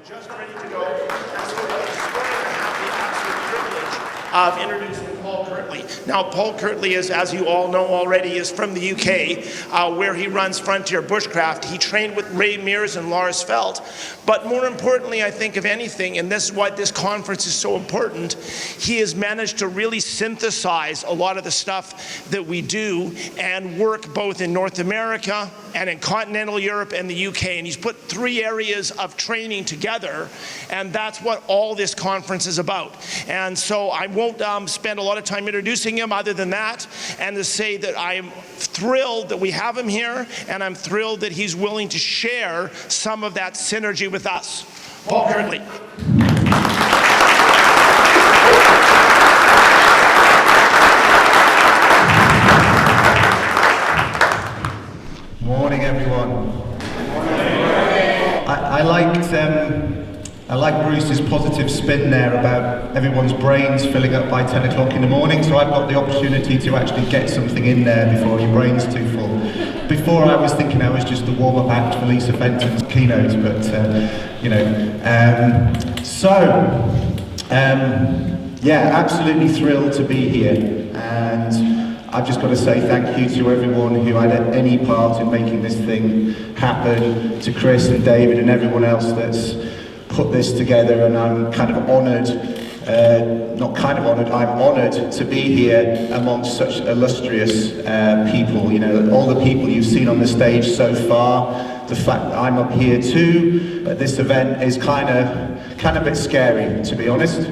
just ready to go. And so this morning I have the absolute privilege of introducing Paul Kirtley. Now, Paul Kirtley is, as you all know already, is from the UK, where he runs Frontier Bushcraft. He trained with Ray Mears and Lars Felt. But more importantly, I think, of anything, and this is why this conference is so important, he has managed to really synthesize a lot of the stuff that we do and work both in North America and in continental Europe and the UK. And he's put 3 areas of training together, and that's what all this conference is about. And so I won't spend a lot of time introducing him other than that, and to say that I am thrilled that we have him here, and I'm thrilled that he's willing to share some of that synergy with us. Paul Kirtley. Morning, everyone. I like Bruce's positive spin there about everyone's brains filling up by 10 o'clock in the morning, so I've got the opportunity to actually get something in there before your brain's too full. Before I was thinking I was just a warm-up act for Lisa Fenton's keynote, but yeah, absolutely thrilled to be here, and I've just got to say thank you to everyone who had any part in making this thing happen, to Chris and David and everyone else that's put this together, and I'm kind of honoured, I'm honoured to be here amongst such illustrious people. You know, all the people you've seen on the stage so far, the fact that I'm up here too at this event is kind of a bit scary, to be honest,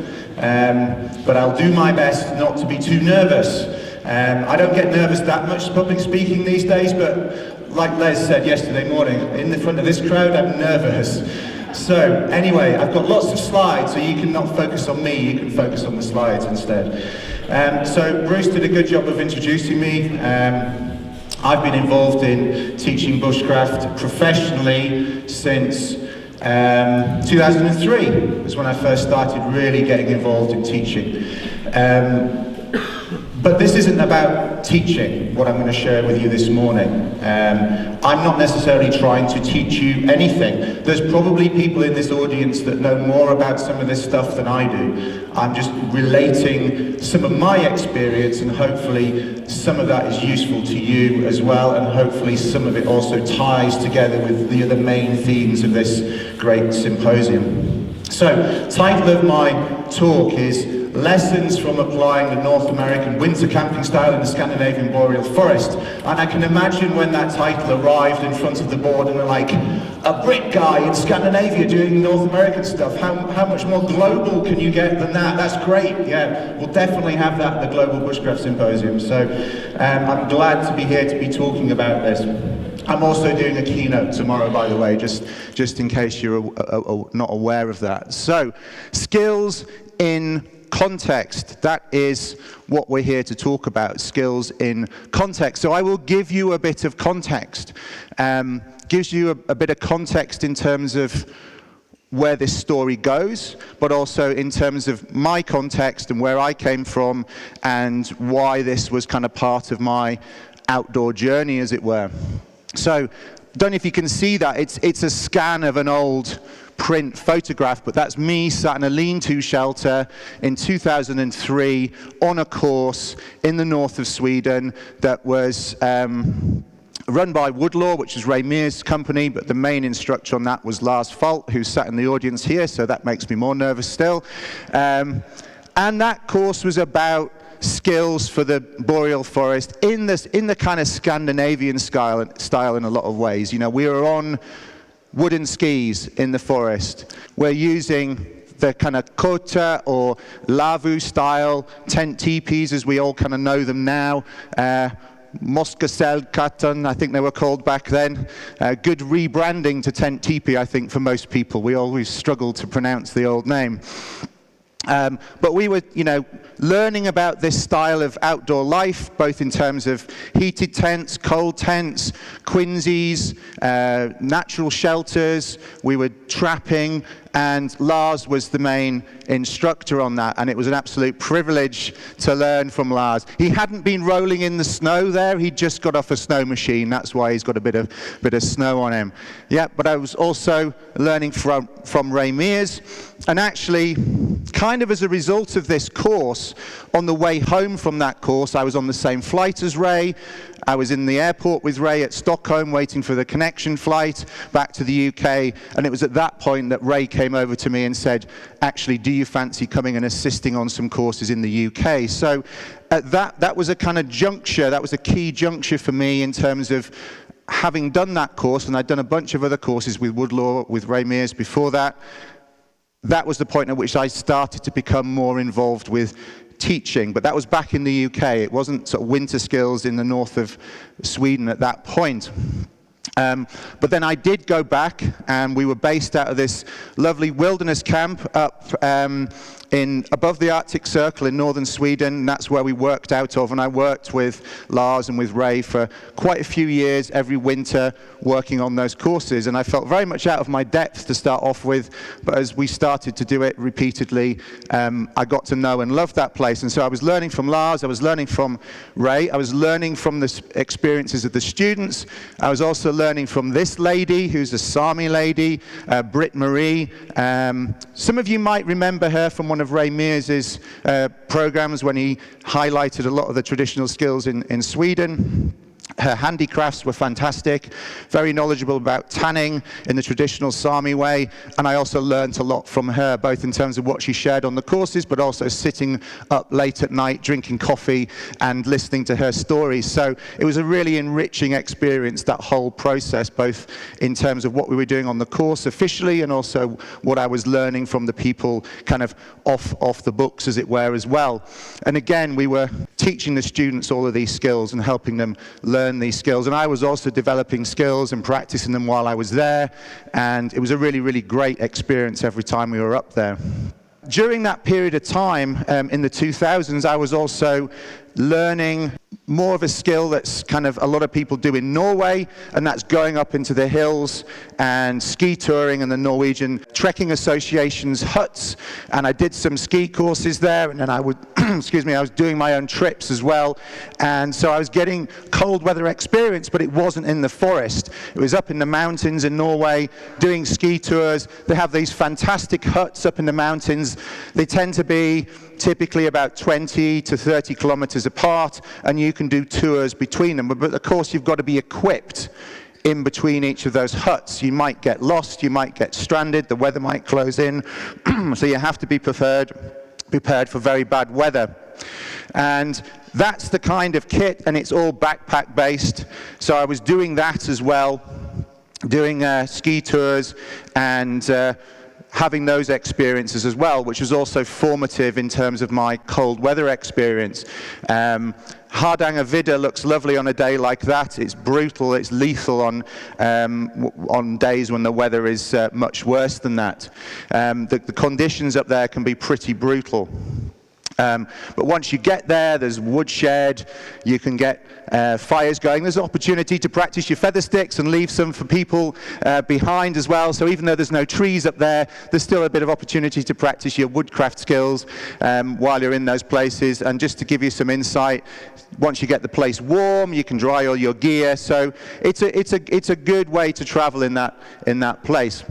but I'll do my best not to be too nervous. I don't get nervous that much public speaking these days, but like Les said yesterday morning, in the front of this crowd, I'm nervous. So anyway, I've got lots of slides, so you can not focus on me, you can focus on the slides instead. So Bruce did a good job of introducing me. I've been involved in teaching bushcraft professionally since 2003 was when I first started really getting involved in teaching. But this isn't about teaching, what I'm going to share with you this morning. I'm not necessarily trying to teach you anything. There's probably people in this audience that know more about some of this stuff than I do. I'm just relating some of my experience, and hopefully some of that is useful to you as well, and hopefully some of it also ties together with the other main themes of this great symposium. So, the title of my talk is Lessons from Applying the North American Winter Camping Style in the Scandinavian Boreal Forest. And I can imagine when that title arrived in front of the board and they're like, a Brit guy in Scandinavia doing North American stuff, how much more global can you get than that? That's great, yeah. We'll definitely have that at the Global Bushcraft Symposium. So I'm glad to be here to be talking about this. I'm also doing a keynote tomorrow, by the way, just in case you're not aware of that. So, skills in context, that is what we're here to talk about, skills in context. So I will give you a bit of context, gives you a bit of context in terms of where this story goes, but also in terms of my context and where I came from and why this was kind of part of my outdoor journey, as it were. So, don't know if you can see that, it's a scan of an old print photograph, but that's me sat in a lean-to shelter in 2003 on a course in the north of Sweden that was run by Woodlaw, which is Ray Mears' company, but the main instructor on that was Lars Falt, who sat in the audience here, so that makes me more nervous still. And that course was about skills for the boreal forest in the kind of Scandinavian style in a lot of ways. You know, we were on wooden skis in the forest. We're using the kind of kota or lavu style tent teepees as we all kind of know them now. Moskaselkatten, I think they were called back then. Good rebranding to tent teepee, I think, for most people. We always struggle to pronounce the old name. But we were, learning about this style of outdoor life, both in terms of heated tents, cold tents, quinsies, natural shelters. We were trapping, and Lars was the main instructor on that, and it was an absolute privilege to learn from Lars. He hadn't been rolling in the snow there, he'd just got off a snow machine, that's why he's got a bit of snow on him. Yeah, but I was also learning from Ray Mears, and actually, kind of as a result of this course, on the way home from that course, I was on the same flight as Ray. I was in the airport with Ray at Stockholm waiting for the connection flight back to the UK, and it was at that point that Ray came over to me and said, actually, do you fancy coming and assisting on some courses in the UK? So at that was a kind of juncture, that was a key juncture for me in terms of having done that course, and I'd done a bunch of other courses with Woodlaw, with Ray Mears before that. That was the point at which I started to become more involved with teaching, but that was back in the UK. It wasn't sort of winter skills in the north of Sweden at that point. But then I did go back, and we were based out of this lovely wilderness camp up above the Arctic Circle in northern Sweden. That's where we worked out of, and I worked with Lars and with Ray for quite a few years every winter working on those courses, and I felt very much out of my depth to start off with, but as we started to do it repeatedly, I got to know and love that place. And so I was learning from Lars, I was learning from Ray, I was learning from the experiences of the students, I was also learning from this lady who's a Sami lady, Brit Marie. Some of you might remember her from one of Ray Mears' programs when he highlighted a lot of the traditional skills in Sweden. Her handicrafts were fantastic, very knowledgeable about tanning in the traditional Sami way, and I also learned a lot from her, both in terms of what she shared on the courses, but also sitting up late at night, drinking coffee, and listening to her stories. So it was a really enriching experience, that whole process, both in terms of what we were doing on the course officially, and also what I was learning from the people kind of off the books, as it were, as well. And again, we were teaching the students all of these skills and helping them learn these skills, and I was also developing skills and practicing them while I was there, and it was a really, really great experience every time we were up there. During that period of time, in the 2000s, I was also learning more of a skill that's kind of a lot of people do in Norway, and that's going up into the hills and ski touring in the Norwegian Trekking Association's huts. And I did some ski courses there, and then I would, I was doing my own trips as well. And so I was getting cold weather experience, but it wasn't in the forest. It was up in the mountains in Norway, doing ski tours. They have these fantastic huts up in the mountains. They tend to be typically about 20 to 30 kilometers apart, and you can do tours between them. But of course, you've got to be equipped in between each of those huts. You might get lost, you might get stranded, the weather might close in, so you have to be prepared for very bad weather. And that's the kind of kit, and it's all backpack based. So I was doing that as well, doing ski tours and having those experiences as well, which was also formative in terms of my cold weather experience. Hardangervidda looks lovely on a day like that. It's brutal, it's lethal on days when the weather is much worse than that. The conditions up there can be pretty brutal. But once you get there, there's woodshed, you can get fires going. There's an opportunity to practice your feather sticks and leave some for people behind as well. So even though there's no trees up there, there's still a bit of opportunity to practice your woodcraft skills while you're in those places. And just to give you some insight, once you get the place warm, you can dry all your gear. So it's a good way to travel in that place.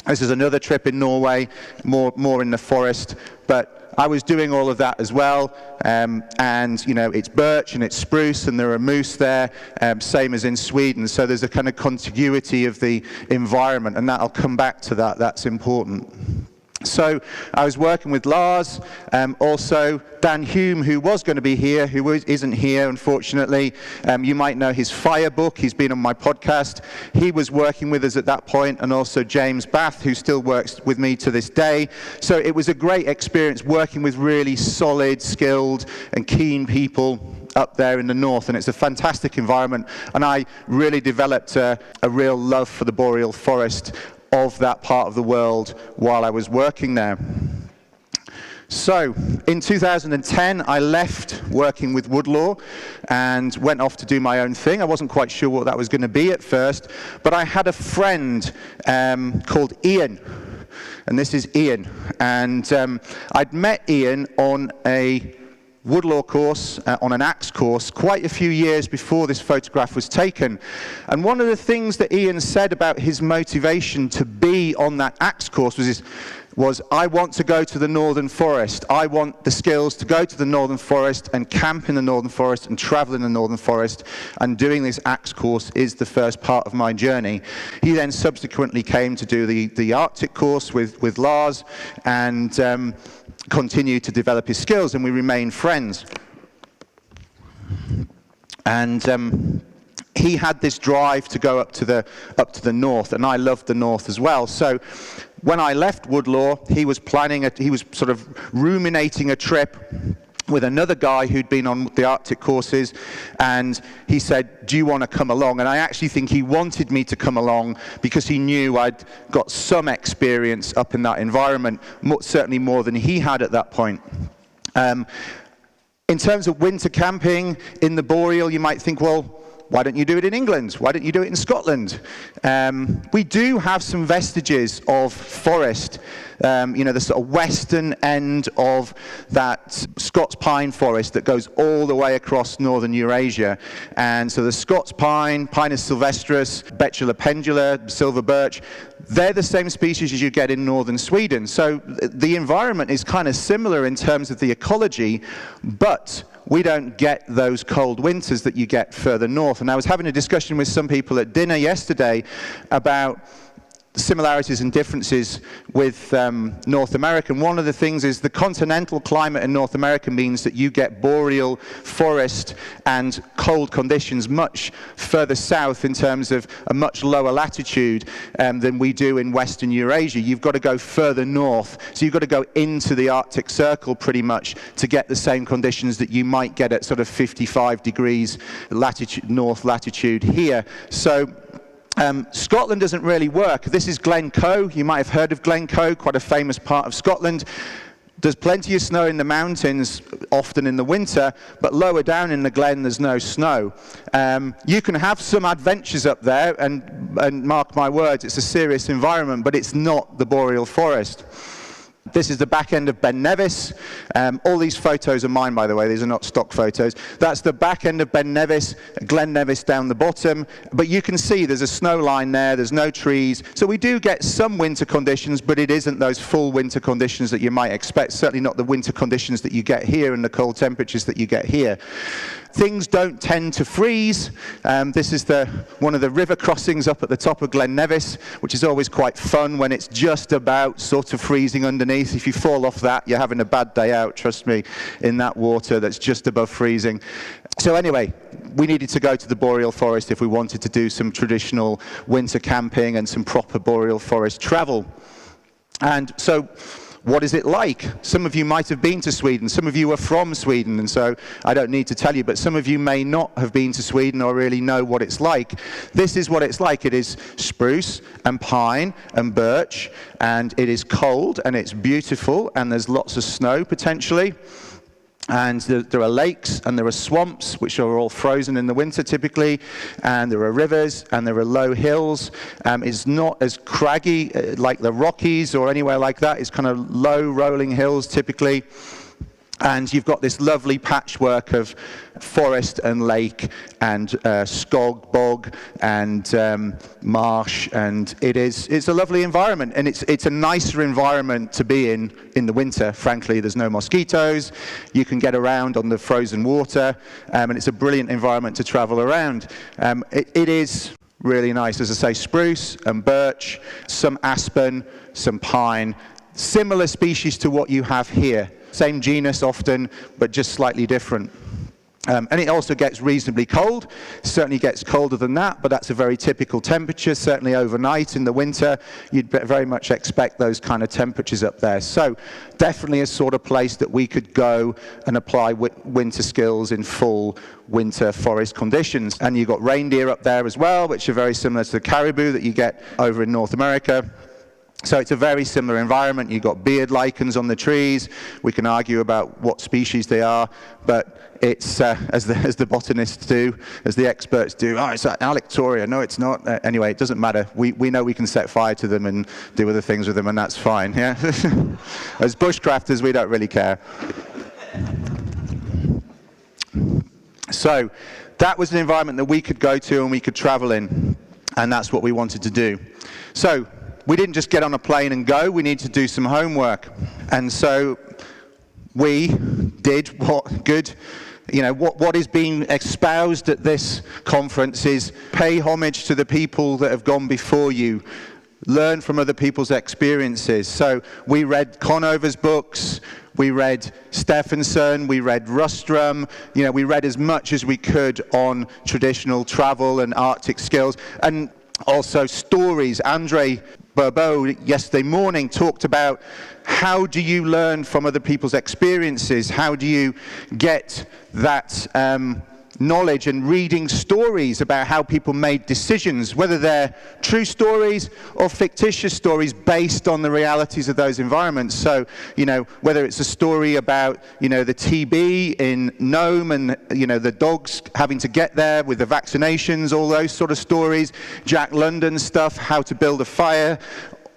This is another trip in Norway, more in the forest, but I was doing all of that as well, and it's birch and it's spruce and there are moose there, same as in Sweden, so there's a kind of contiguity of the environment, and I'll come back to that, that's important. So I was working with Lars, also Dan Hume, who was going to be here, who isn't here, unfortunately. You might know his Fire book. He's been on my podcast. He was working with us at that point, and also James Bath, who still works with me to this day. So it was a great experience working with really solid, skilled, and keen people up there in the north, and it's a fantastic environment. And I really developed a real love for the boreal forest of that part of the world while I was working there. So, in 2010, I left working with Woodlaw and went off to do my own thing. I wasn't quite sure what that was going to be at first, but I had a friend called Ian, and this is Ian. And I'd met Ian on a Woodlaw course, on an axe course, quite a few years before this photograph was taken. And one of the things that Ian said about his motivation to be on that axe course was I want to go to the Northern Forest. I want the skills to go to the Northern Forest and camp in the Northern Forest and travel in the Northern Forest, and doing this axe course is the first part of my journey. He then subsequently came to do the Arctic course with Lars and continued to develop his skills, and we remained friends. And he had this drive to go up to the north, and I loved the north as well. So when I left Woodlaw, he was sort of ruminating a trip with another guy who'd been on the Arctic courses, and he said, do you want to come along? And I actually think he wanted me to come along because he knew I'd got some experience up in that environment, certainly more than he had at that point. In terms of winter camping in the Boreal, you might think, well, why don't you do it in England? Why don't you do it in Scotland? We do have some vestiges of forest, the sort of western end of that Scots pine forest that goes all the way across northern Eurasia. And so the Scots pine, Pinus sylvestris, Betula pendula, silver birch, they're the same species as you get in northern Sweden. So the environment is kind of similar in terms of the ecology, but we don't get those cold winters that you get further north. And I was having a discussion with some people at dinner yesterday about similarities and differences with North America. And one of the things is the continental climate in North America means that you get boreal forest and cold conditions much further south in terms of a much lower latitude than we do in Western Eurasia. You've got to go further north. So you've got to go into the Arctic Circle pretty much to get the same conditions that you might get at sort of 55 degrees latitude, north latitude here. So Scotland doesn't really work. This is Glencoe. You might have heard of Glencoe, quite a famous part of Scotland. There's plenty of snow in the mountains, often in the winter, but lower down in the glen there's no snow. You can have some adventures up there, and mark my words, it's a serious environment, but it's not the boreal forest. This is the back end of Ben Nevis. All these photos are mine, by the way. These are not stock photos. That's the back end of Ben Nevis, Glen Nevis down the bottom. But you can see there's a snow line there. There's no trees. So we do get some winter conditions, but it isn't those full winter conditions that you might expect. Certainly not the winter conditions that you get here and the cold temperatures that you get here. Things don't tend to freeze. This is one of the river crossings up at the top of Glen Nevis, which is always quite fun when it's just about sort of freezing underneath. If you fall off that, you're having a bad day out, trust me, in that water that's just above freezing. So anyway, we needed to go to the boreal forest if we wanted to do some traditional winter camping and some proper boreal forest travel. And so, what is it like? Some of you might have been to Sweden. Some of you are from Sweden, and so I don't need to tell you, but some of you may not have been to Sweden or really know what it's like. This is what it's like. It is spruce and pine and birch, and it is cold, and it's beautiful, and there's lots of snow potentially. And there are lakes and there are swamps, which are all frozen in the winter typically, and there are rivers and there are low hills. It's not as craggy like the Rockies or anywhere like that. It's kind of low rolling hills typically. And you've got this lovely patchwork of forest and lake and skog, bog and marsh, and it's a lovely environment, and it's a nicer environment to be in the winter. Frankly, there's no mosquitoes. You can get around on the frozen water, and it's a brilliant environment to travel around. It is really nice, as I say, spruce and birch, some aspen, some pine, similar species to what you have here. Same genus often, but just slightly different. And it also gets reasonably cold. Certainly gets colder than that, but that's a very typical temperature. Certainly overnight in the winter, you'd very much expect those kind of temperatures up there. So definitely a sort of place that we could go and apply winter skills in full winter forest conditions. And you've got reindeer up there as well, which are very similar to the caribou that you get over in North America. So it's a very similar environment. You've got beard lichens on the trees. We can argue about what species they are, but it's, as the botanists do, as the experts do, oh, it's Alectoria. No, it's not. Anyway, it doesn't matter. We know we can set fire to them and do other things with them, and that's fine. Yeah. As bushcrafters, we don't really care. So that was an environment that we could go to and we could travel in, and that's what we wanted to do. So we didn't just get on a plane and go, we needed to do some homework. And so we did what is being espoused at this conference is pay homage to the people that have gone before you. Learn from other people's experiences. So we read Conover's books, we read Stephenson, we read Rustrum, we read as much as we could on traditional travel and Arctic skills, and also stories. Andre Bourbeau yesterday morning talked about how do you learn from other people's experiences? How do you get that knowledge and reading stories about how people made decisions, whether they're true stories or fictitious stories based on the realities of those environments. So, whether it's a story about, the TB in Nome and, the dogs having to get there with the vaccinations, all those sort of stories, Jack London stuff, how to build a fire.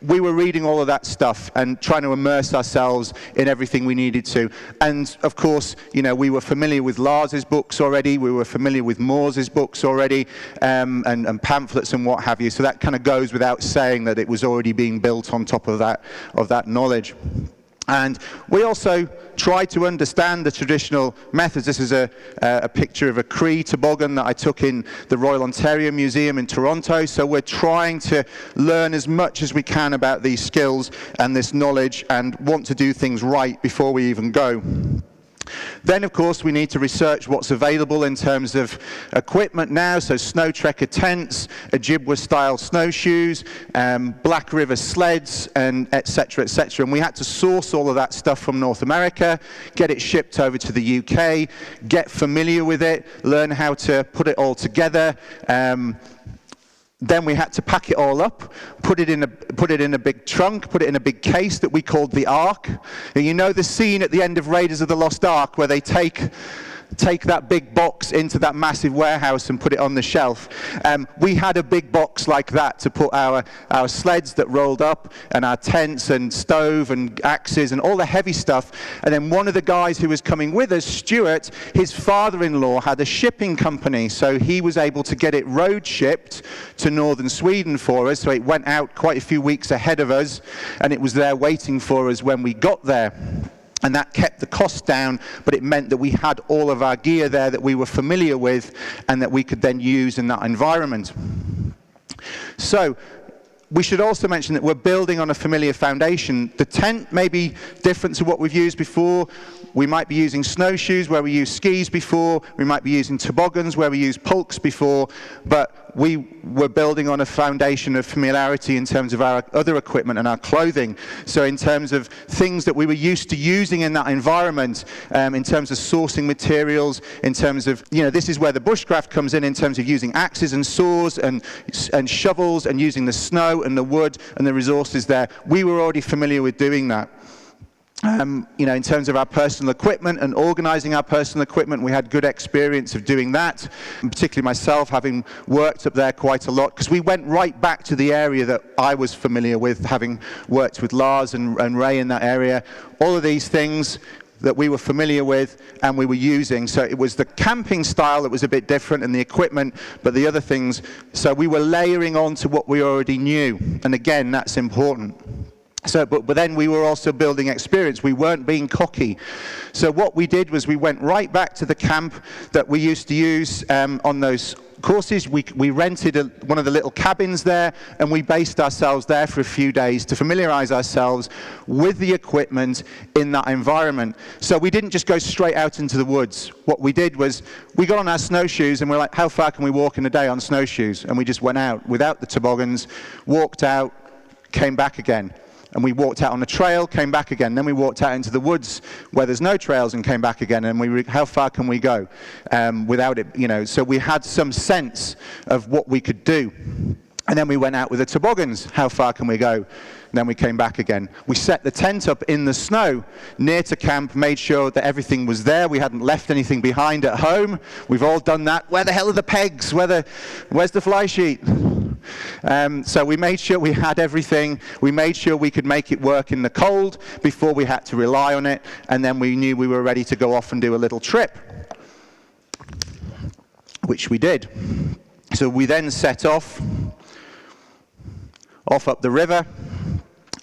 We were reading all of that stuff and trying to immerse ourselves in everything we needed to. And of course, we were familiar with Lars's books already, we were familiar with Moore's books already, and pamphlets and what have you. So that kind of goes without saying that it was already being built on top of that knowledge. And we also tried to understand the traditional methods. This is a picture of a Cree toboggan that I took in the Royal Ontario Museum in Toronto. So we're trying to learn as much as we can about these skills and this knowledge and want to do things right before we even go. Then, of course, we need to research what's available in terms of equipment now, so snow trekker tents, Ojibwa-style snowshoes, Black River sleds, and et cetera, et cetera. And we had to source all of that stuff from North America, get it shipped over to the UK, get familiar with it, learn how to put it all together. Then we had to pack it all up, put it in a big trunk, put it in a big case that we called the Ark. And the scene at the end of Raiders of the Lost Ark where they take that big box into that massive warehouse and put it on the shelf. We had a big box like that to put our sleds that rolled up and our tents and stove and axes and all the heavy stuff. And then one of the guys who was coming with us, Stuart, his father-in-law had a shipping company, so he was able to get it road shipped to northern Sweden for us. So it went out quite a few weeks ahead of us, and it was there waiting for us when we got there. And that kept the cost down, but it meant that we had all of our gear there that we were familiar with and that we could then use in that environment. So we should also mention that we're building on a familiar foundation. The tent may be different to what we've used before. We might be using snowshoes where we used skis before. We might be using toboggans where we used pulks before. But we were building on a foundation of familiarity in terms of our other equipment and our clothing. So in terms of things that we were used to using in that environment, in terms of sourcing materials, in terms of, this is where the bushcraft comes in terms of using axes and saws and shovels and using the snow and the wood and the resources there. We were already familiar with doing that. In terms of our personal equipment and organizing our personal equipment, we had good experience of doing that, and particularly myself, having worked up there quite a lot, because we went right back to the area that I was familiar with, having worked with Lars and Ray in that area. All of these things that we were familiar with and we were using. So it was the camping style that was a bit different and the equipment, but the other things, so we were layering on to what we already knew. And again, that's important. So, but then we were also building experience. We weren't being cocky. So what we did was we went right back to the camp that we used to use on those courses. We rented one of the little cabins there, and we based ourselves there for a few days to familiarize ourselves with the equipment in that environment. So we didn't just go straight out into the woods. What we did was we got on our snowshoes and we're like, how far can we walk in a day on snowshoes? And we just went out without the toboggans, walked out, came back again. And we walked out on a trail, came back again. Then we walked out into the woods where there's no trails and came back again. And how far can we go without it? So we had some sense of what we could do. And then we went out with the toboggans. How far can we go? And then we came back again. We set the tent up in the snow near to camp, made sure that everything was there. We hadn't left anything behind at home. We've all done that. Where the hell are the pegs? Where's the fly sheet? So we made sure we had everything. We made sure we could make it work in the cold before we had to rely on it. And then we knew we were ready to go off and do a little trip, which we did. So we then set off up the river,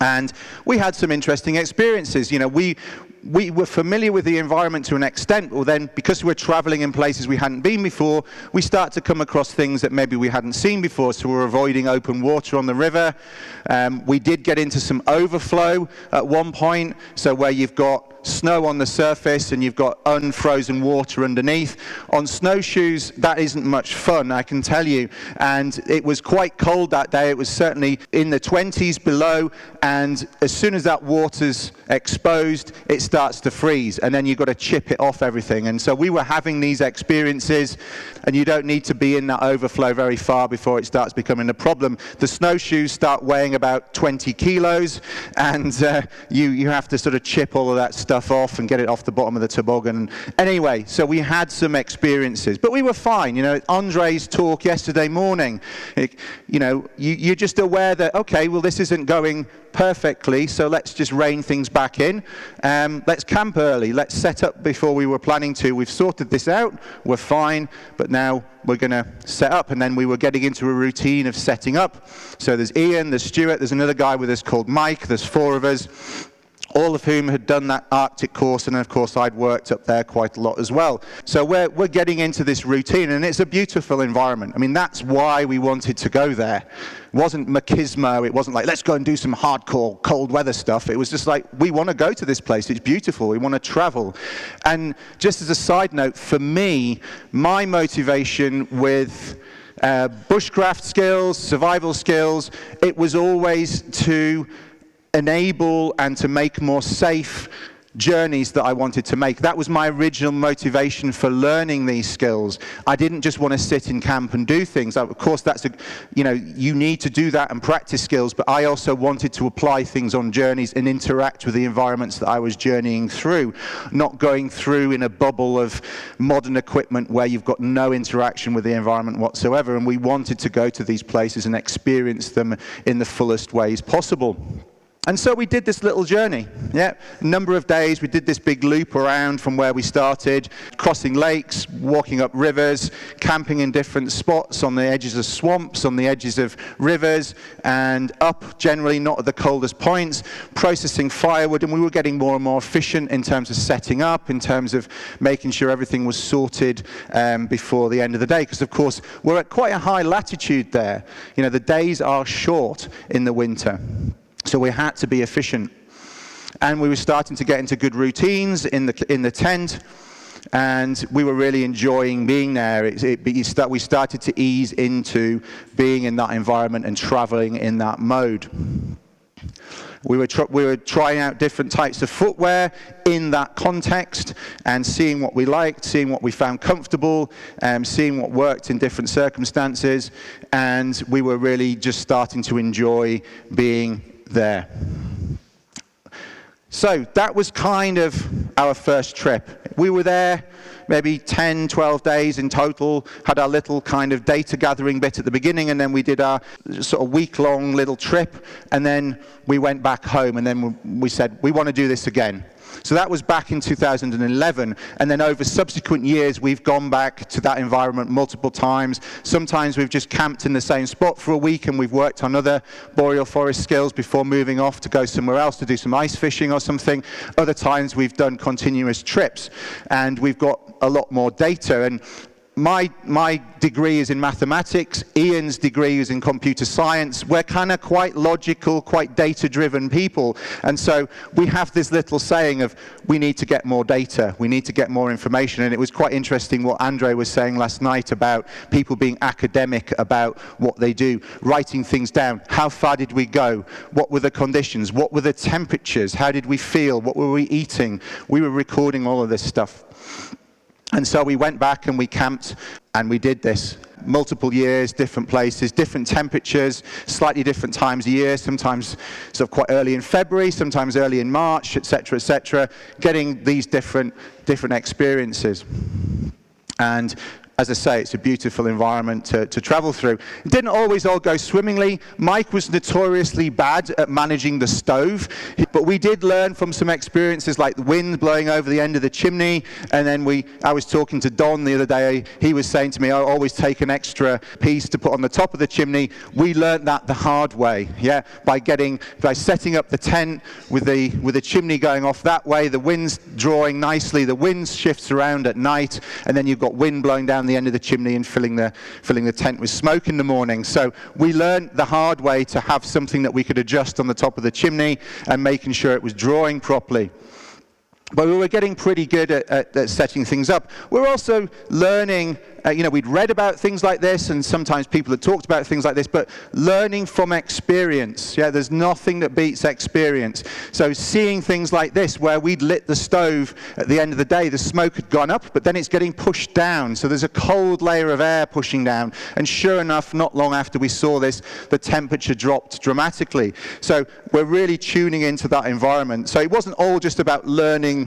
and we had some interesting experiences. You know, we were familiar with the environment to an extent, but then because we're traveling in places we hadn't been before, we start to come across things that maybe we hadn't seen before, so we're avoiding open water on the river. We did get into some overflow at one point, so where you've got snow on the surface and you've got unfrozen water underneath. On snowshoes, that isn't much fun, I can tell you. And it was quite cold that day. It was certainly in the 20s below, and as soon as that water's exposed, it starts to freeze, and then you've got to chip it off everything. And so we were having these experiences, and you don't need to be in that overflow very far before it starts becoming a problem. The snowshoes start weighing about 20 kilos, and you have to sort of chip all of that stuff off and get it off the bottom of the toboggan. Anyway, so we had some experiences, but we were fine. You know, Andre's talk yesterday morning, you're just aware that, okay, well, this isn't going perfectly, so let's just rein things back in. Let's camp early. Let's set up before we were planning to. We've sorted this out. We're fine, but now we're going to set up. And then we were getting into a routine of setting up. So there's Ian, there's Stuart, there's another guy with us called Mike. There's 4 of us, all of whom had done that Arctic course, and of course I'd worked up there quite a lot as well. So we're getting into this routine, and it's a beautiful environment. I mean, that's why we wanted to go there. It wasn't machismo. It wasn't like, let's go and do some hardcore cold weather stuff. It was just like, we want to go to this place. It's beautiful. We want to travel. And just as a side note, for me, my motivation with bushcraft skills, survival skills, it was always to enable and to make more safe journeys that I wanted to make. That was my original motivation for learning these skills. I didn't just want to sit in camp and do things. Of course, you need to do that and practice skills, but I also wanted to apply things on journeys and interact with the environments that I was journeying through, not going through in a bubble of modern equipment where you've got no interaction with the environment whatsoever. And we wanted to go to these places and experience them in the fullest ways possible. And so we did this little journey, a number of days. We did this big loop around from where we started, crossing lakes, walking up rivers, camping in different spots on the edges of swamps, on the edges of rivers, and up generally not at the coldest points, processing firewood. And we were getting more and more efficient in terms of setting up, in terms of making sure everything was sorted before the end of the day. Because, of course, we're at quite a high latitude there. You know, the days are short in the winter. So we had to be efficient, and we were starting to get into good routines in the tent, and we were really enjoying being there. We started to ease into being in that environment and traveling in that mode. We were trying out different types of footwear in that context and seeing what we liked, seeing what we found comfortable, seeing what worked in different circumstances, and we were really just starting to enjoy being there. So that was kind of our first trip. We were there maybe 10, 12 days in total, had our little kind of data gathering bit at the beginning, and then we did our sort of week-long little trip, and then we went back home, and then we said, we want to do this again. So that was back in 2011, and then over subsequent years we've gone back to that environment multiple times. Sometimes we've just camped in the same spot for a week and we've worked on other boreal forest skills before moving off to go somewhere else to do some ice fishing or something. Other times we've done continuous trips, and we've got a lot more data. And my degree is in mathematics, Ian's degree is in computer science. We're kind of quite logical, quite data-driven people. And so we have this little saying of, we need to get more data, we need to get more information. And it was quite interesting what Andre was saying last night about people being academic about what they do, writing things down. How far did we go? What were the conditions? What were the temperatures? How did we feel? What were we eating? We were recording all of this stuff. And so we went back and we camped and we did this. Multiple years, different places, different temperatures, slightly different times a year, sometimes sort of quite early in February, sometimes early in March, etc., getting these different experiences. And as I say, it's a beautiful environment to travel through. It didn't always all go swimmingly. Mike was notoriously bad at managing the stove, but we did learn from some experiences like the wind blowing over the end of the chimney, and then I was talking to Don the other day, he was saying to me, I always take an extra piece to put on the top of the chimney. We learned that the hard way, yeah, by setting up the tent with the chimney going off that way, the wind's drawing nicely, the wind shifts around at night, and then you've got wind blowing down the end of the chimney and filling the tent with smoke in the morning. So we learned the hard way to have something that we could adjust on the top of the chimney and making sure it was drawing properly. But we were getting pretty good at setting things up. We're also learning, we'd read about things like this, and sometimes people had talked about things like this, but learning from experience. Yeah, there's nothing that beats experience. So seeing things like this, where we'd lit the stove at the end of the day, the smoke had gone up, but then it's getting pushed down. So there's a cold layer of air pushing down. And sure enough, not long after we saw this, the temperature dropped dramatically. So we're really tuning into that environment. So it wasn't all just about learning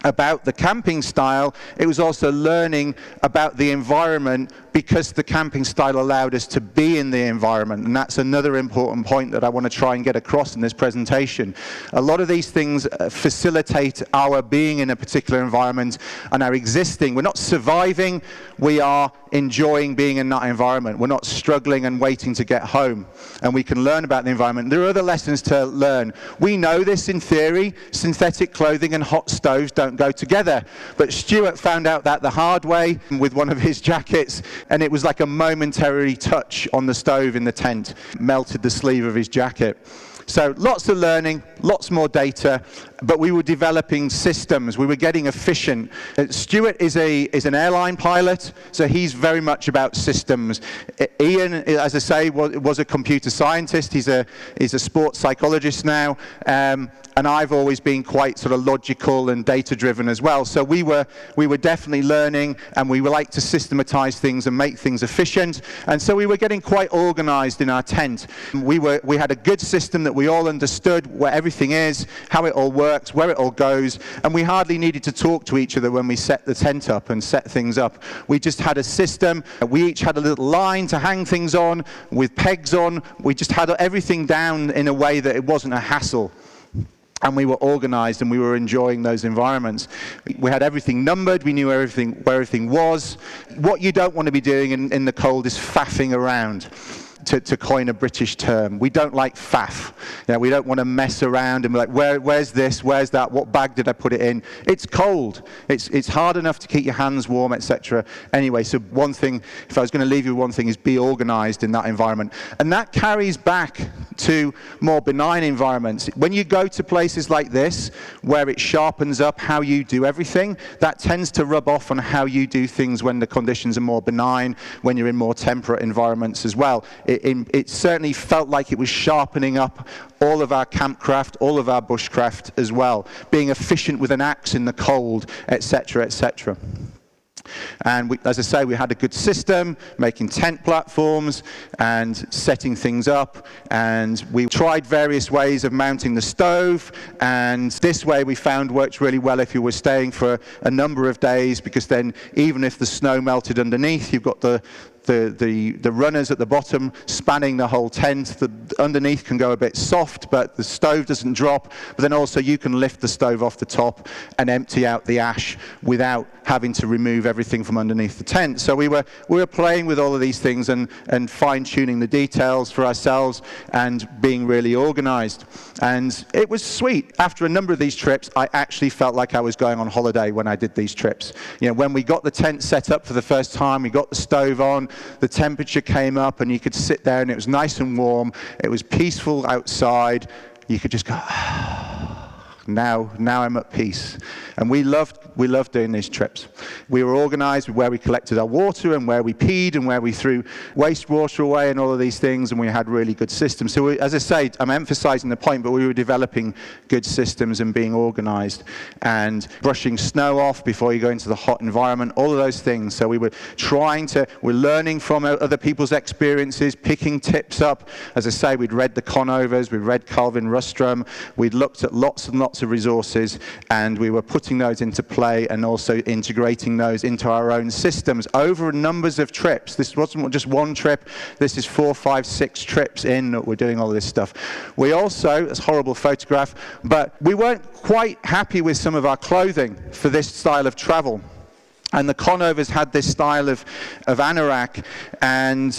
about the camping style, it was also learning about the environment, because the camping style allowed us to be in the environment. And that's another important point that I want to try and get across in this presentation. A lot of these things facilitate our being in a particular environment and our existing. We're not surviving, we are enjoying being in that environment. We're not struggling and waiting to get home. And we can learn about the environment. There are other lessons to learn. We know this in theory. Synthetic clothing and hot stoves don't go together. But Stuart found out that the hard way with one of his jackets, and it was like a momentary touch on the stove in the tent, melted the sleeve of his jacket. So lots of learning, lots more data, but we were developing systems. We were getting efficient. Stuart is an airline pilot, so he's very much about systems. Ian, as I say, was a computer scientist. He's a sports psychologist now, and I've always been quite sort of logical and data-driven as well. So we were definitely learning, and we like to systematize things and make things efficient. And so we were getting quite organized in our tent. We had a good system that we all understood where everything is, how it all works, where it all goes, and we hardly needed to talk to each other when we set the tent up and set things up. We just had a system. We each had a little line to hang things on with pegs on. We just had everything down in a way that it wasn't a hassle. And we were organized, and we were enjoying those environments. We had everything numbered. We knew where everything was. What you don't want to be doing in the cold is faffing around. To coin a British term. We don't like faff. We don't want to mess around and be like, where's this, where's that, what bag did I put it in? It's cold. It's hard enough to keep your hands warm, etc. Anyway, so one thing, if I was going to leave you with one thing, is be organized in that environment. And that carries back to more benign environments. When you go to places like this, where it sharpens up how you do everything, that tends to rub off on how you do things when the conditions are more benign, when you're in more temperate environments as well. It certainly felt like it was sharpening up all of our campcraft, all of our bushcraft as well, being efficient with an axe in the cold, etc., etc. And as I say, we had a good system, making tent platforms and setting things up, and we tried various ways of mounting the stove, and this way we found worked really well if you were staying for a number of days, because then even if the snow melted underneath, you've got the runners at the bottom spanning the whole tent. The underneath can go a bit soft, but the stove doesn't drop. But then also you can lift the stove off the top and empty out the ash without having to remove everything from underneath the tent. So we were playing with all of these things and fine-tuning the details for ourselves and being really organized. And it was sweet. After a number of these trips, I actually felt like I was going on holiday when I did these trips. When we got the tent set up for the first time, we got the stove on, the temperature came up, and you could sit there and it was nice and warm. It was peaceful outside. You could just go, now I'm at peace. And we loved doing these trips. We were organized with where we collected our water and where we peed and where we threw wastewater away and all of these things, and we had really good systems. So as I say, I'm emphasizing the point, but we were developing good systems and being organized and brushing snow off before you go into the hot environment, all of those things. So we're learning from other people's experiences, picking tips up. As I say, we'd read the Conovers, we'd read Calvin Rustrum, we'd looked at lots and lots of resources, and we were putting those into play and also integrating those into our own systems over numbers of trips. This wasn't just one trip, this is 4, 5, 6 trips in that we're doing all of this stuff. We also, it's a horrible photograph, but we weren't quite happy with some of our clothing for this style of travel. And the Conovers had this style of anorak, and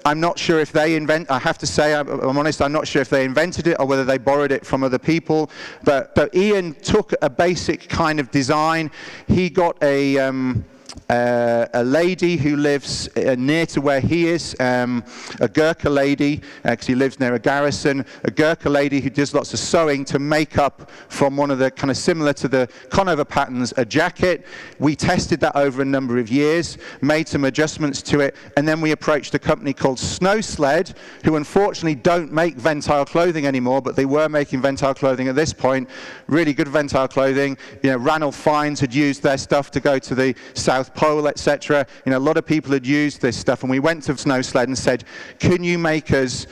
I'm not sure if they I have to say, I'm honest, I'm not sure if they invented it or whether they borrowed it from other people, but Ian took a basic kind of design. He got a lady who lives near to where he is, a Gurkha lady, because he lives near a garrison, a Gurkha lady who does lots of sewing to make up from one of the kind of similar to the Conover patterns, a jacket. We tested that over a number of years, made some adjustments to it, and then we approached a company called Snow Sled, who unfortunately don't make Ventile clothing anymore, but they were making Ventile clothing at this point, really good Ventile clothing. You know, Ranulph Fiennes had used their stuff to go to the South Pole, etc. You know, a lot of people had used this stuff, and we went to Snow Sled and said, can you make us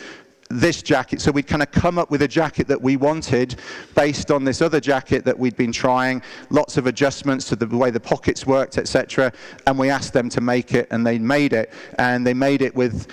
this jacket? So we'd kind of come up with a jacket that we wanted based on this other jacket that we'd been trying, lots of adjustments to the way the pockets worked, etc. And we asked them to make it, and they made it. And they made it with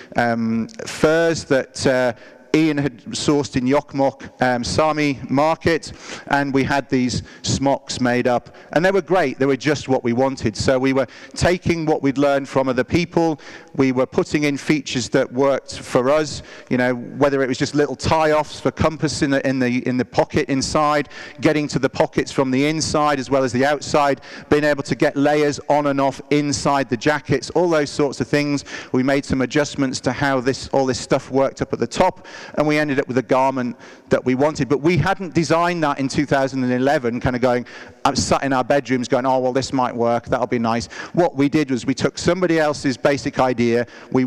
furs that Ian had sourced in Jokkmokk Sami market, and we had these smocks made up, and they were great. They were just what we wanted. So we were taking what we'd learned from other people, we were putting in features that worked for us, you know, whether it was just little tie-offs for compass in the pocket inside, getting to the pockets from the inside as well as the outside, being able to get layers on and off inside the jackets, all those sorts of things. We made some adjustments to how all this stuff worked up at the top, and we ended up with a garment that we wanted. But we hadn't designed that in 2011, kind of going, I'm sat in our bedrooms going, oh, well, this might work, that'll be nice. What we did was we took somebody else's basic idea, we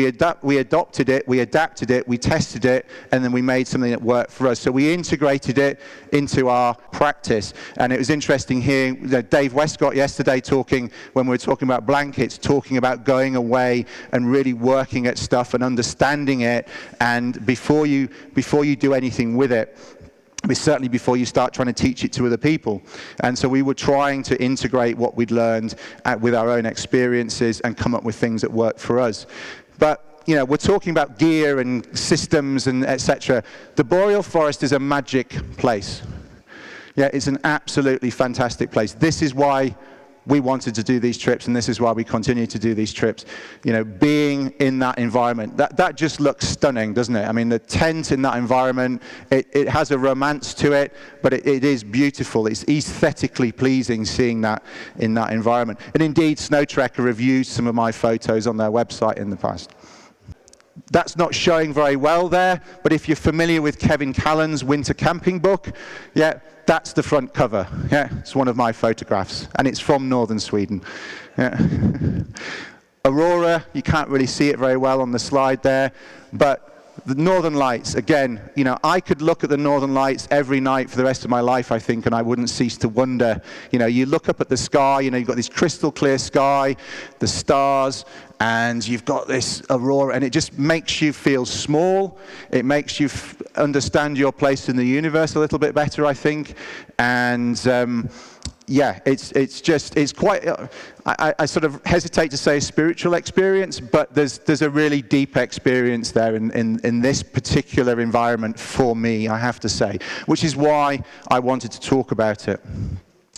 adopted it, we adapted it, we tested it, and then we made something that worked for us. So we integrated it into our practice. And it was interesting hearing Dave Westcott yesterday talking, when we were talking about blankets, talking about going away and really working at stuff and understanding it, and before you do anything with it, but certainly before you start trying to teach it to other people. And so we were trying to integrate what we'd learned with our own experiences and come up with things that worked for us. But you know, we're talking about gear and systems and etc. The Boreal Forest is a magic place. Yeah, it's an absolutely fantastic place. This is why we wanted to do these trips, and this is why we continue to do these trips. You know, being in that environment, that just looks stunning, doesn't it? I mean, the tent in that environment, it has a romance to it, but it is beautiful. It's aesthetically pleasing seeing that in that environment. And indeed, Snow Trekker have used some of my photos on their website in the past. That's not showing very well there, but if you're familiar with Kevin Callan's winter camping book, yeah, that's the front cover. Yeah, it's one of my photographs, and it's from northern Sweden. Yeah. Aurora, you can't really see it very well on the slide there, but the Northern Lights, again, you know, I could look at the Northern Lights every night for the rest of my life, I think, and I wouldn't cease to wonder. You know, you look up at the sky, you know, you've got this crystal clear sky, the stars, and you've got this aurora, and it just makes you feel small. It makes you understand your place in the universe a little bit better, I think. And yeah, it's quite, I sort of hesitate to say a spiritual experience, but there's a really deep experience there in this particular environment for me, I have to say, which is why I wanted to talk about it.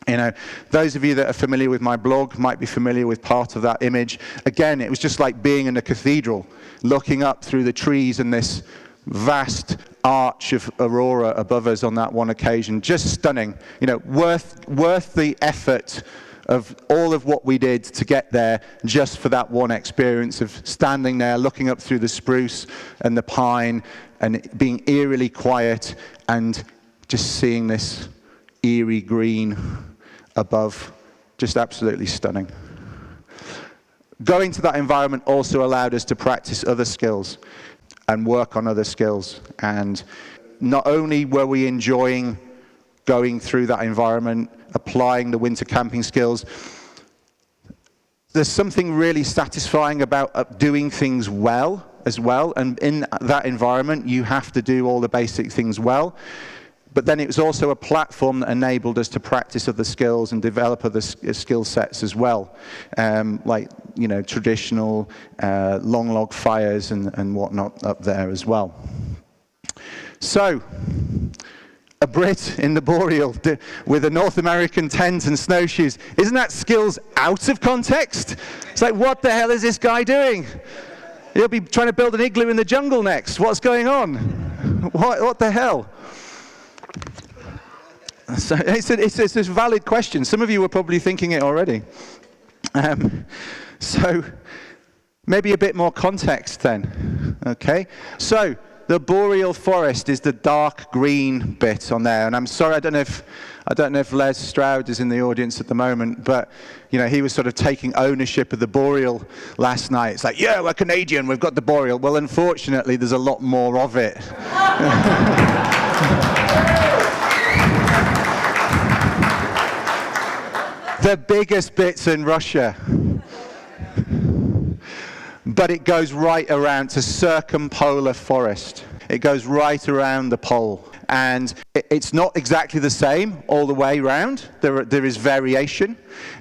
You know, those of you that are familiar with my blog might be familiar with part of that image. Again, it was just like being in a cathedral, looking up through the trees and this vast arch of aurora above us on that one occasion. Just stunning. You know, worth the effort of all of what we did to get there just for that one experience of standing there, looking up through the spruce and the pine and being eerily quiet and just seeing this eerie green above Just absolutely stunning. Going to that environment also allowed us to practice other skills and work on other skills. And not only were we enjoying going through that environment, applying the winter camping skills, there's something really satisfying about doing things well as well. And in that environment, you have to do all the basic things well. But then it was also a platform that enabled us to practice other skills and develop other skill sets as well, like, you know, traditional long log fires and whatnot up there as well. So, a Brit in the Boreal with a North American tent and snowshoes. Isn't that skills out of context? It's like, what the hell is this guy doing? He'll be trying to build an igloo in the jungle next. What's going on? What the hell? So it's a valid question. Some of you were probably thinking it already. So maybe a bit more context then. Okay. So the boreal forest is the dark green bit on there, and I'm sorry, I don't know if Les Stroud is in the audience at the moment, but you know, he was sort of taking ownership of the boreal last night. It's like, yeah, we're Canadian, we've got the boreal. Well, unfortunately, there's a lot more of it. The biggest bit's in Russia. But it goes right around to circumpolar forest. It goes right around the pole. And it's not exactly the same all the way around. There is variation.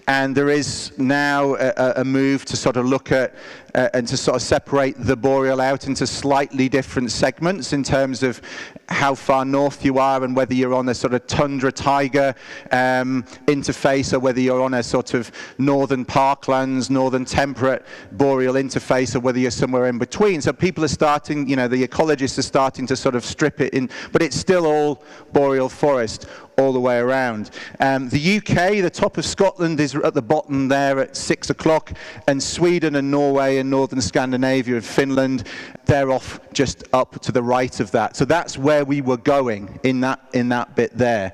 And there is now a move to sort of look at and to sort of separate the boreal out into slightly different segments in terms of how far north you are and whether you're on a sort of tundra taiga interface or whether you're on a sort of northern parklands, northern temperate boreal interface, or whether you're somewhere in between. So people are starting, you know, the ecologists are starting to sort of strip it in, but it's still all boreal forest all the way around. The UK, the top of Scotland is at the bottom there at 6 o'clock, and Sweden and Norway and northern Scandinavia and Finland, they're off just up to the right of that. So that's where we were going in that bit there,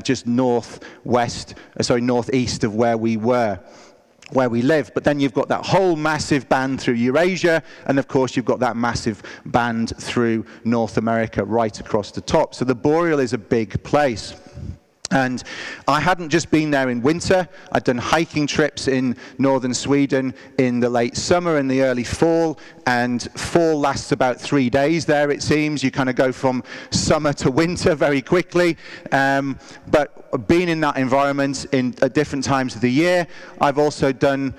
just northeast of where we live. But then you've got that whole massive band through Eurasia, and of course you've got that massive band through North America right across the top. So the boreal is a big place. And I hadn't just been there in winter. I'd done hiking trips in northern Sweden in the late summer and the early fall, and fall lasts about 3 days there, it seems. You kind of go from summer to winter very quickly. But being in that environment at different times of the year, I've also done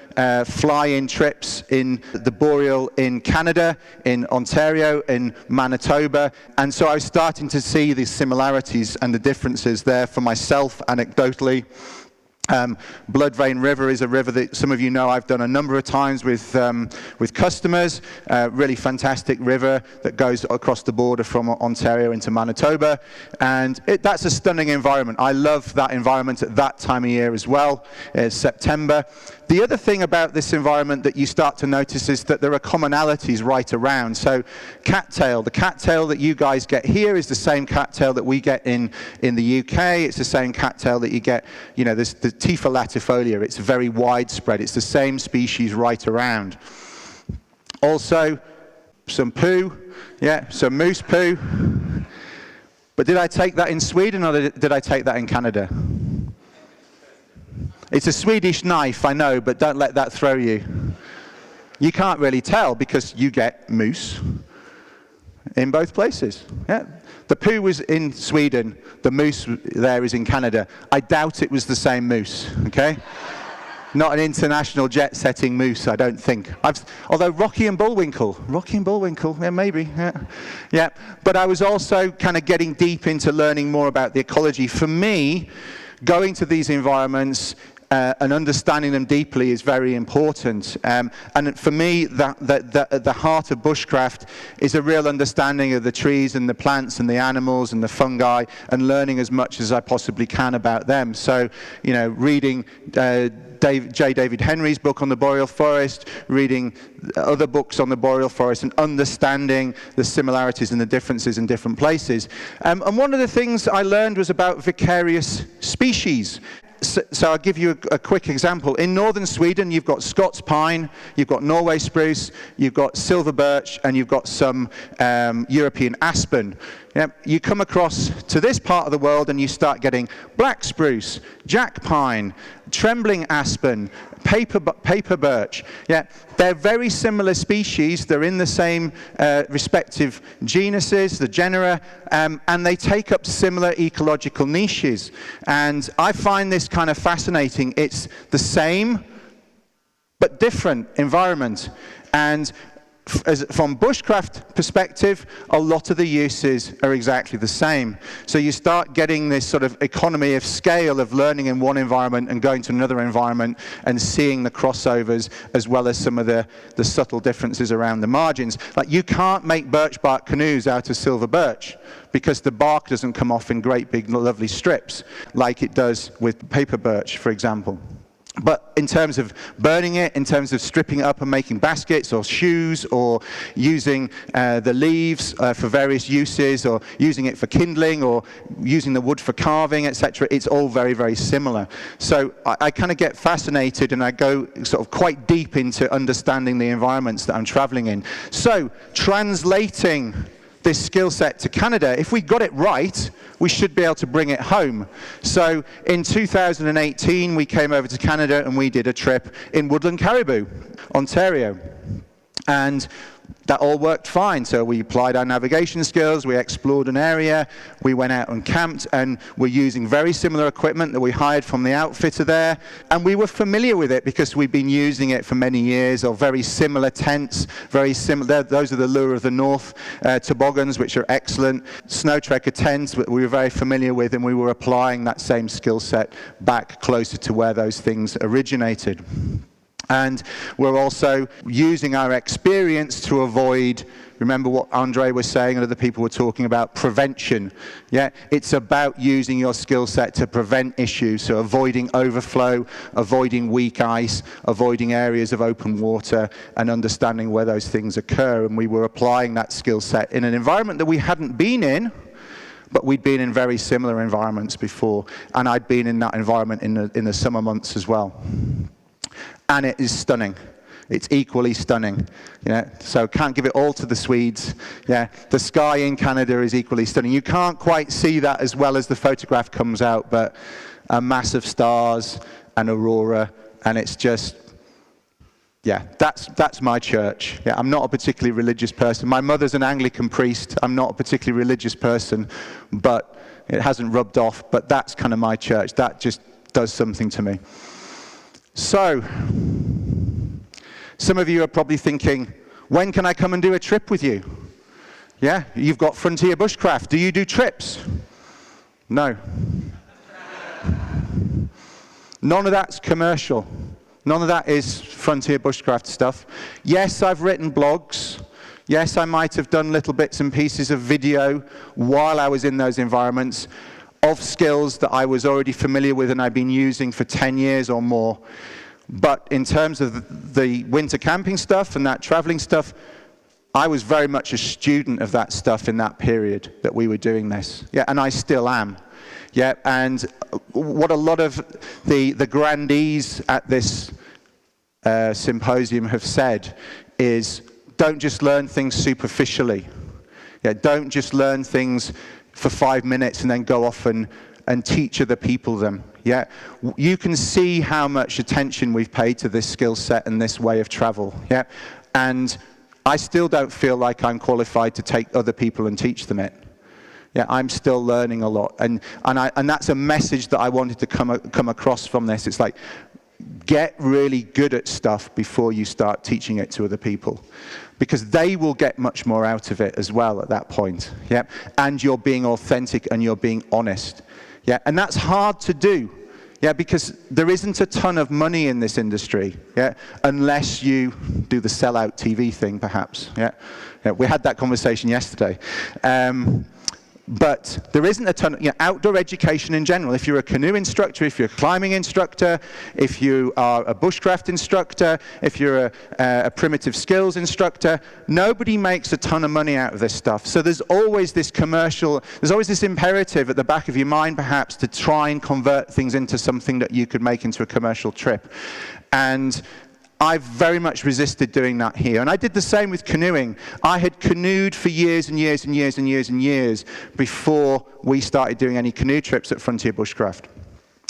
fly-in trips in the boreal in Canada, in Ontario, in Manitoba, and so I was starting to see the similarities and the differences there for myself anecdotally. Blood Vein River is a river that some of you know I've done a number of times with customers. Really fantastic river that goes across the border from Ontario into Manitoba, and that's a stunning environment. I love that environment at that time of year as well. It's September. The other thing about this environment that you start to notice is that there are commonalities right around. So cattail, the cattail that you guys get here is the same cattail that we get in the UK. It's the same cattail that you get, you know, the Tifa latifolia. It's very widespread. It's the same species right around. Also, some poo, some moose poo. But did I take that in Sweden or did I take that in Canada? It's a Swedish knife, I know, but don't let that throw you. You can't really tell because you get moose in both places. Yeah. The poo was in Sweden, the moose there is in Canada. I doubt it was the same moose, okay? Not an international jet-setting moose, I don't think. Although Rocky and Bullwinkle, yeah, maybe, yeah. But I was also kind of getting deep into learning more about the ecology. For me, going to these environments and understanding them deeply is very important. And for me, the heart of bushcraft is a real understanding of the trees and the plants and the animals and the fungi, and learning as much as I possibly can about them. So, you know, reading J. David Henry's book on the boreal forest, reading other books on the boreal forest, and understanding the similarities and the differences in different places. And one of the things I learned was about vicarious species. So I'll give you a quick example. In northern Sweden, you've got Scots pine, you've got Norway spruce, you've got silver birch, and you've got some European aspen. Yeah, you come across to this part of the world and you start getting black spruce, jack pine, trembling aspen, paper birch. Yeah, they're very similar species. They're in the same respective genuses, the genera, and they take up similar ecological niches. And I find this kind of fascinating. It's the same but different environment. And from bushcraft perspective, a lot of the uses are exactly the same. So you start getting this sort of economy of scale of learning in one environment and going to another environment and seeing the crossovers as well as some of the subtle differences around the margins. Like, you can't make birch bark canoes out of silver birch because the bark doesn't come off in great big lovely strips like it does with paper birch, for example. But in terms of burning it, in terms of stripping it up and making baskets or shoes, or using the leaves for various uses, or using it for kindling, or using the wood for carving, etc., it's all very, very similar. So I kind of get fascinated and I go sort of quite deep into understanding the environments that I'm traveling in. So translating this skill set to Canada, if we got it right, we should be able to bring it home. So in 2018, we came over to Canada and we did a trip in Woodland Caribou, Ontario. And that all worked fine. So we applied our navigation skills, we explored an area, we went out and camped, and we're using very similar equipment that we hired from the outfitter there. And we were familiar with it because we've been using it for many years, or very similar tents, very similar. Those are the Lure of the North toboggans, which are excellent. Snow Trekker tents that we were very familiar with, and we were applying that same skill set back closer to where those things originated. And we're also using our experience to avoid, remember what Andre was saying and other people were talking about, prevention. Yeah, it's about using your skill set to prevent issues, so avoiding overflow, avoiding weak ice, avoiding areas of open water, and understanding where those things occur. And we were applying that skill set in an environment that we hadn't been in, but we'd been in very similar environments before, and I'd been in that environment in the summer months as well. And it is stunning. It's equally stunning. Yeah, so can't give it all to the Swedes. Yeah, the sky in Canada is equally stunning. You can't quite see that as well as the photograph comes out, but a mass of stars and aurora, and it's just, yeah, that's my church. Yeah, I'm not a particularly religious person. My mother's an Anglican priest. I'm not a particularly religious person, but it hasn't rubbed off. But that's kind of my church. That just does something to me. So, some of you are probably thinking, when can I come and do a trip with you? Yeah, you've got Frontier Bushcraft. Do you do trips? No. None of that's commercial. None of that is Frontier Bushcraft stuff. Yes, I've written blogs. Yes, I might have done little bits and pieces of video while I was in those environments, of skills that I was already familiar with and I've been using for 10 years or more. But in terms of the winter camping stuff and that traveling stuff, I was very much a student of that stuff in that period that we were doing this. Yeah, and I still am. Yeah, and what a lot of the grandees at this symposium have said is, don't just learn things superficially. Yeah, don't just learn things for 5 minutes and then go off and teach other people them. Yeah, you can see how much attention we've paid to this skill set and this way of travel. Yeah, and I still don't feel like I'm qualified to take other people and teach them it. Yeah, I'm still learning a lot, and that's a message that I wanted to come across from this. It's like, get really good at stuff before you start teaching it to other people, because they will get much more out of it as well at that point. Yeah, and you're being authentic and you're being honest. Yeah, and that's hard to do. Yeah, because there isn't a ton of money in this industry. Yeah, unless you do the sellout TV thing, perhaps. Yeah, yeah, we had that conversation yesterday. But there isn't a ton of outdoor education in general. If you're a canoe instructor, if you're a climbing instructor, if you are a bushcraft instructor, if you're a primitive skills instructor, nobody makes a ton of money out of this stuff. So there's always this there's always this imperative at the back of your mind perhaps to try and convert things into something that you could make into a commercial trip. And I've very much resisted doing that here. And I did the same with canoeing. I had canoed for years and years and years and years and years before we started doing any canoe trips at Frontier Bushcraft.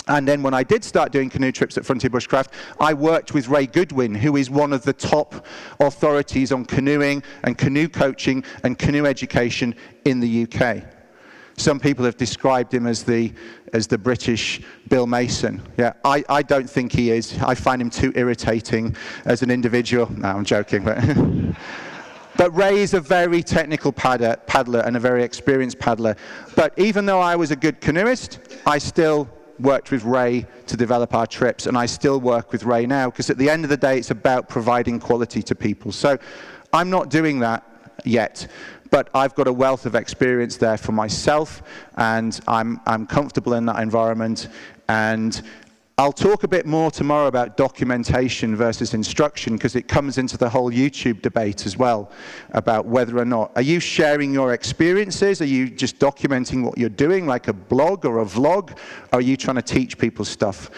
And then when I did start doing canoe trips at Frontier Bushcraft, I worked with Ray Goodwin, who is one of the top authorities on canoeing and canoe coaching and canoe education in the UK. Some people have described him as the British Bill Mason. Yeah, I don't think he is. I find him too irritating as an individual. No, I'm joking. But Ray is a very technical paddler and a very experienced paddler. But even though I was a good canoeist, I still worked with Ray to develop our trips, and I still work with Ray now, because at the end of the day, it's about providing quality to people. So I'm not doing that yet. But I've got a wealth of experience there for myself, and I'm comfortable in that environment. And I'll talk a bit more tomorrow about documentation versus instruction, because it comes into the whole YouTube debate as well, about whether or not, are you sharing your experiences? Are you just documenting what you're doing, like a blog or a vlog? Or are you trying to teach people stuff?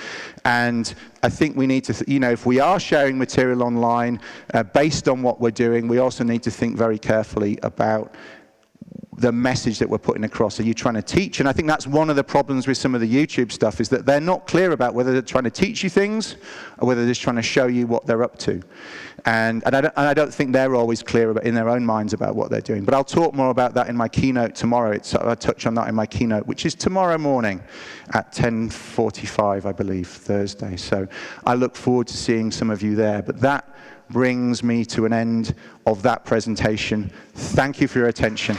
And I think we need to, if we are sharing material online based on what we're doing, we also need to think very carefully about the message that we're putting across. Are you trying to teach? And I think that's one of the problems with some of the YouTube stuff, is that they're not clear about whether they're trying to teach you things or whether they're just trying to show you what they're up to. And I don't think they're always clear about, in their own minds, about what they're doing. But I'll talk more about that in my keynote tomorrow. I'll touch on that in my keynote, which is tomorrow morning at 10:45, I believe, Thursday. So I look forward to seeing some of you there. But that brings me to an end of that presentation. Thank you for your attention.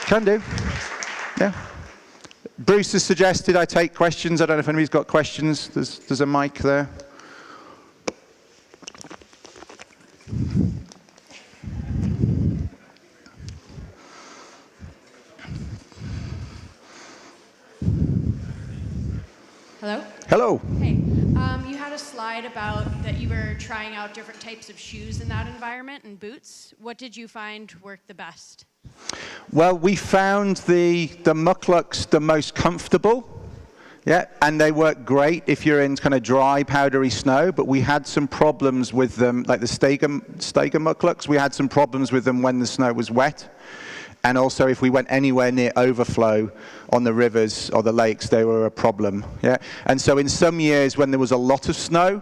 Can do. Yeah. Bruce has suggested I take questions. I don't know if anybody's got questions. There's a mic there. Hello? Hello. Hey, you had a slide about that you were trying out different types of shoes in that environment and boots. What did you find worked the best? Well, we found the mucklucks the most comfortable. Yeah, and they work great if you're in kind of dry, powdery snow, but we had some problems with them, like the Steiger mucklucks, we had some problems with them when the snow was wet. And also, if we went anywhere near overflow on the rivers or the lakes, they were a problem. Yeah? And so in some years when there was a lot of snow,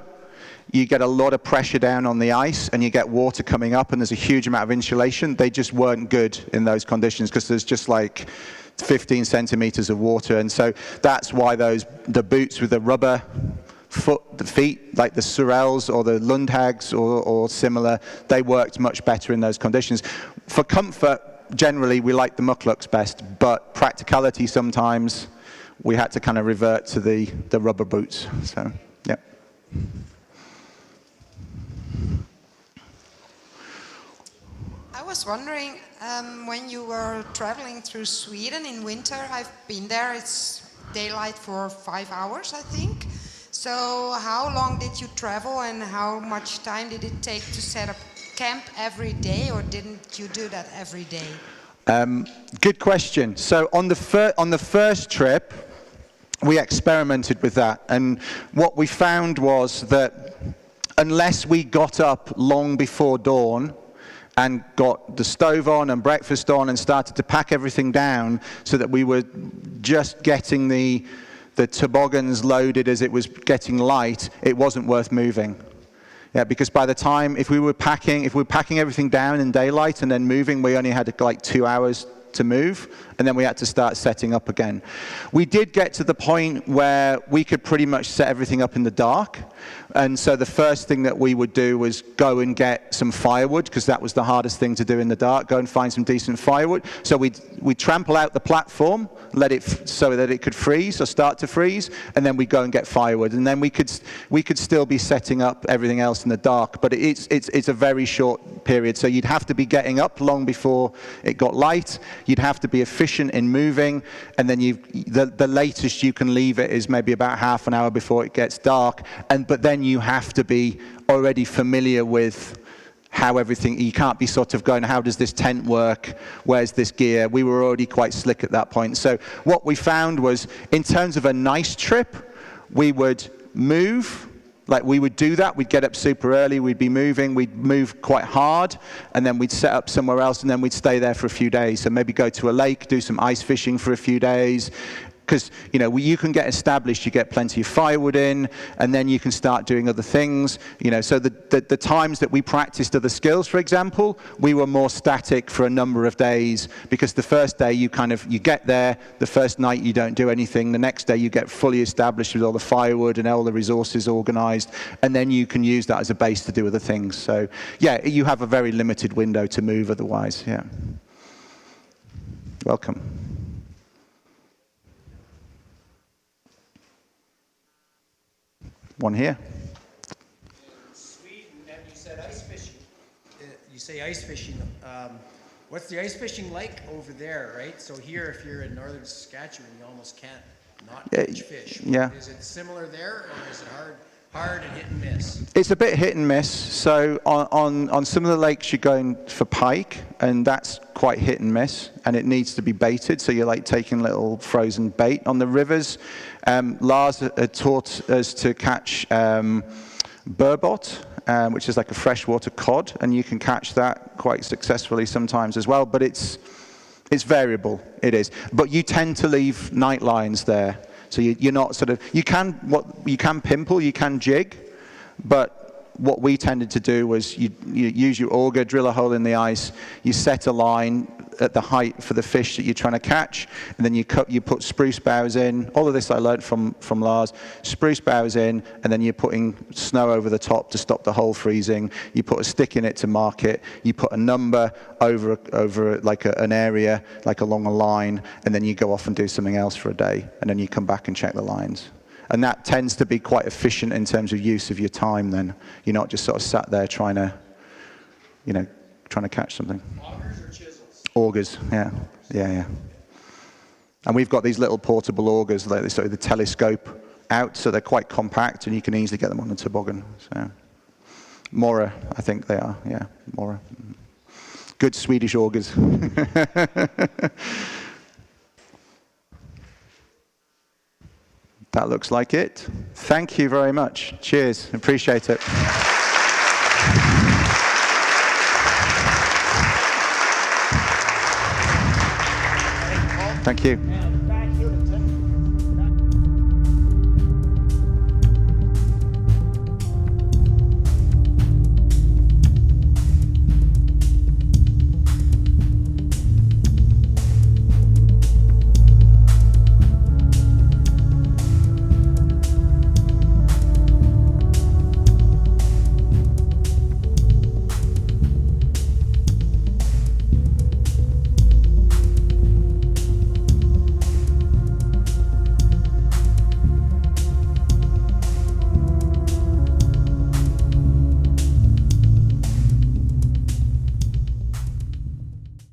you get a lot of pressure down on the ice and you get water coming up and there's a huge amount of insulation. They just weren't good in those conditions because there's just like 15 centimeters of water. And so that's why the boots with the rubber feet, like the Sorels or the Lundhags or similar, they worked much better in those conditions. For comfort, generally, we like the mucklucks best, but practicality sometimes we had to kind of revert to the rubber boots. So, yeah. I was wondering, when you were traveling through Sweden in winter, I've been there, it's daylight for 5 hours, I think. So how long did you travel and how much time did it take to set up camp every day, or didn't you do that every day? Good question. So on the first trip, we experimented with that, and what we found was that unless we got up long before dawn and got the stove on and breakfast on and started to pack everything down so that we were just getting the toboggans loaded as it was getting light, it wasn't worth moving. Yeah, because by the time, if we were packing everything down in daylight and then moving, we only had like 2 hours to move, and then we had to start setting up again. We did get to the point where we could pretty much set everything up in the dark, And so the first thing that we would do was go and get some firewood, because that was the hardest thing to do in the dark, go and find some decent firewood. So we'd trample out the platform, let it so that it could freeze or start to freeze, and then we'd go and get firewood. And then we could still be setting up everything else in the dark, but it's a very short period. So you'd have to be getting up long before it got light. You'd have to be efficient in moving, and then the latest you can leave it is maybe about half an hour before it gets dark. But then you have to be already familiar with how everything, you can't be sort of going, how does this tent work? Where's this gear? We were already quite slick at that point. So what we found was, in terms of a nice trip, we would move. Like, we would do that, we'd get up super early, we'd be moving, we'd move quite hard, and then we'd set up somewhere else, and then we'd stay there for a few days. So maybe go to a lake, do some ice fishing for a few days, because, you know, you can get established, you get plenty of firewood in, and then you can start doing other things. You know, so the times that we practiced other skills, for example, we were more static for a number of days, because the first day you get there, the first night you don't do anything, the next day you get fully established with all the firewood and all the resources organized, and then you can use that as a base to do other things. So yeah, you have a very limited window to move otherwise. Yeah. Welcome. One here. In Sweden, and you said ice fishing. You say ice fishing. What's the ice fishing like over there, right? So here, if you're in northern Saskatchewan, you almost can't not catch fish. Yeah. Is it similar there, or is it hard and hit and miss? It's a bit hit and miss. So on some of the lakes you're going for pike, and that's quite hit and miss, and it needs to be baited. So you're like taking little frozen bait. On the rivers, Lars taught us to catch burbot, which is like a freshwater cod, and you can catch that quite successfully sometimes as well. But it's variable. It is. But you tend to leave night lines there. So you're not sort of, you can pimple, you can jig, but what we tended to do was you use your auger, drill a hole in the ice, you set a line at the height for the fish that you're trying to catch, and then you put spruce boughs in. All of this I learned from Lars. Spruce boughs in, and then you're putting snow over the top to stop the hole freezing. You put a stick in it to mark it. You put a number over like an area, like along a line, and then you go off and do something else for a day, and then you come back and check the lines. And that tends to be quite efficient in terms of use of your time then. You're not just sort of sat there trying to catch something. Augers or chisels? Augers, yeah. And we've got these little portable augers, like sort of the telescope out, so they're quite compact, and you can easily get them on the toboggan. So, Mora, I think they are, yeah, Mora. Good Swedish augers. That looks like it. Thank you very much. Cheers. Appreciate it. Thank you.